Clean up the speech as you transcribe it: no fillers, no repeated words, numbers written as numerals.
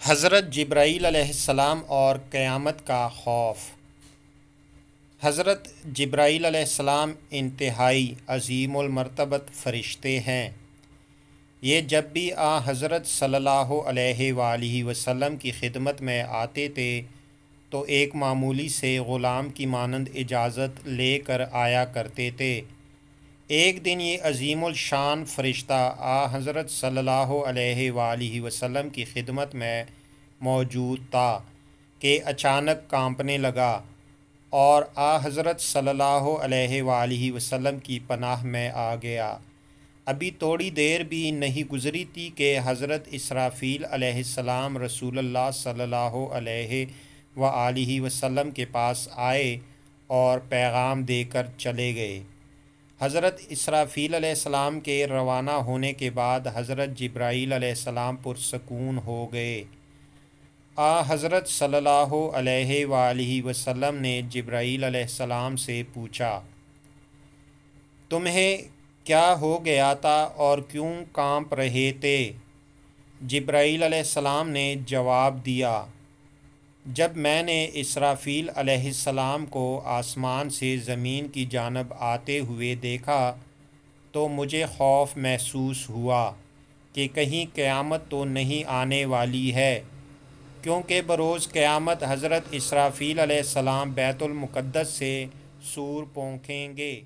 حضرت جبرائیل علیہ السلام اور قیامت کا خوف۔ حضرت جبرائیل علیہ السلام انتہائی عظیم المرتبت فرشتے ہیں۔ یہ جب بھی حضرت صلی اللہ علیہ وآلہ وسلم کی خدمت میں آتے تھے تو ایک معمولی سے غلام کی مانند اجازت لے کر آیا کرتے تھے۔ ایک دن یہ عظیم الشان فرشتہ حضرت صلی اللہ علیہ وآلہ وسلم کی خدمت میں موجود تھا کہ اچانک کانپنے لگا اور حضرت صلی اللہ علیہ وآلہ وسلم کی پناہ میں آ گیا۔ ابھی تھوڑی دیر بھی نہیں گزری تھی کہ حضرت اسرافیل علیہ السلام رسول اللہ صلی اللہ علیہ وآلہ وسلم کے پاس آئے اور پیغام دے کر چلے گئے۔ حضرت اسرافیل علیہ السلام کے روانہ ہونے کے بعد حضرت جبرائیل علیہ السلام پرسکون ہو گئے۔ حضرت صلی اللہ علیہ وآلہ وسلم نے جبرائیل علیہ السلام سے پوچھا، تمہیں کیا ہو گیا تھا اور کیوں کانپ رہے تھے؟ جبرائیل علیہ السلام نے جواب دیا، جب میں نے اسرافیل علیہ السلام کو آسمان سے زمین کی جانب آتے ہوئے دیکھا تو مجھے خوف محسوس ہوا کہ کہیں قیامت تو نہیں آنے والی ہے، کیونکہ بروز قیامت حضرت اسرافیل علیہ السلام بیت المقدس سے سور پھونکیں گے۔